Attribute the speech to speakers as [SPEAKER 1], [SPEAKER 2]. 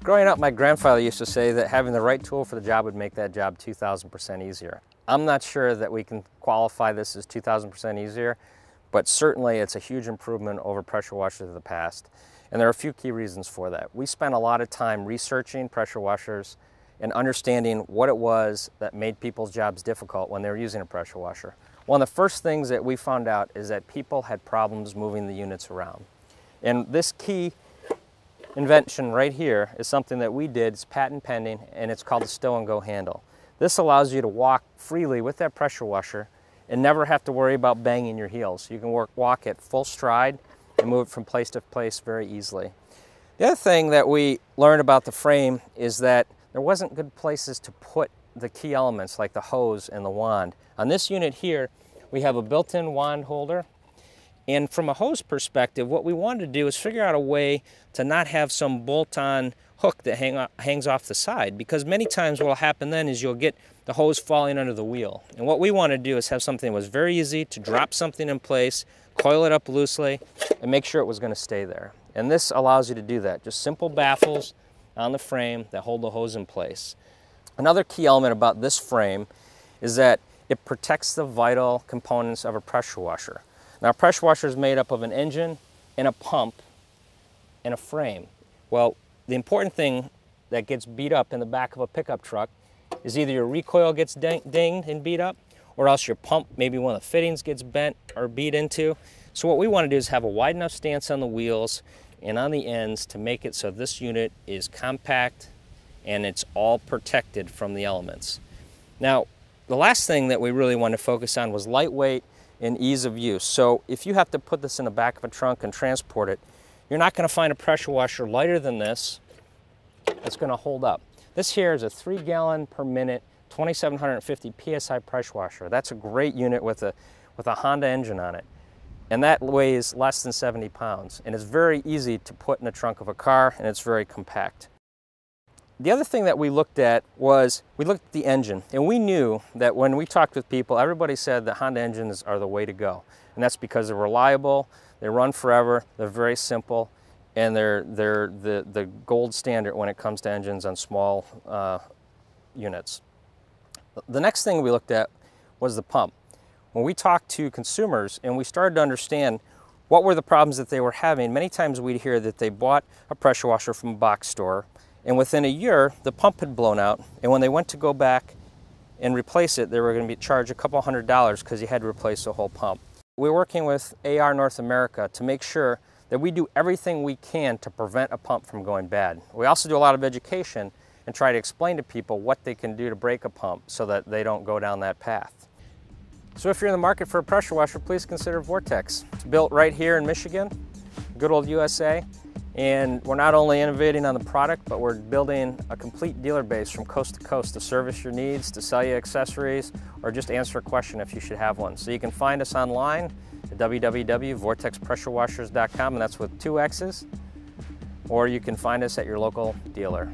[SPEAKER 1] Growing up, my grandfather used to say that having the right tool for the job would make that job 2,000% easier. I'm not sure that we can qualify this as 2,000% easier, but certainly it's a huge improvement over pressure washers of the past. And there are a few key reasons for that. We spent a lot of time researching pressure washers and understanding what it was that made people's jobs difficult when they were using a pressure washer. One of the first things that we found out is that people had problems moving the units around. And this key invention right here is something that we did. It's patent pending, and it's called the stow and go handle. This allows you to walk freely with that pressure washer and never have to worry about banging your heels. You can walk at full stride and move it from place to place very easily. The other thing that we learned about the frame is that there wasn't good places to put the key elements like the hose and the wand. On this unit here, we have a built-in wand holder. And from a hose perspective, what we wanted to do is figure out a way to not have some bolt-on hook that hangs off the side, because many times what will happen then is you'll get the hose falling under the wheel. And what we want to do is have something that was very easy to drop something in place, coil it up loosely, and make sure it was going to stay there. And this allows you to do that. Just simple baffles on the frame that hold the hose in place. Another key element about this frame is that it protects the vital components of a pressure washer. Now, a pressure washer is made up of an engine and a pump and a frame. Well, the important thing that gets beat up in the back of a pickup truck is either your recoil gets dinged and beat up, or else your pump, maybe one of the fittings gets bent or beat into. So what we want to do is have a wide enough stance on the wheels and on the ends to make it so this unit is compact and it's all protected from the elements. Now, the last thing that we really wanted to focus on was lightweight and ease of use. So if you have to put this in the back of a trunk and transport it, you're not going to find a pressure washer lighter than this that's going to hold up. This here is a 3 gallon per minute, 2,750 PSI pressure washer. That's a great unit with a Honda engine on it. And that weighs less than 70 pounds. And it's very easy to put in the trunk of a car, and it's very compact. The other thing that we looked at was, we looked at the engine, and we knew that when we talked with people, everybody said that Honda engines are the way to go. And that's because they're reliable, they run forever, they're very simple, and they're the gold standard when it comes to engines on small units. The next thing we looked at was the pump. When we talked to consumers and we started to understand what were the problems that they were having, many times we'd hear that they bought a pressure washer from a box store, and within a year, the pump had blown out, and when they went to go back and replace it, they were going to be charged a couple $100 because you had to replace the whole pump. We're working with AR North America to make sure that we do everything we can to prevent a pump from going bad. We also do a lot of education and try to explain to people what they can do to break a pump so that they don't go down that path. So if you're in the market for a pressure washer, please consider Vortexx. It's built right here in Michigan, good old USA. And we're not only innovating on the product, but we're building a complete dealer base from coast to coast to service your needs, to sell you accessories, or just answer a question if you should have one. So you can find us online at www.vortexpressurewashers.com, and that's with 2 X's, or you can find us at your local dealer.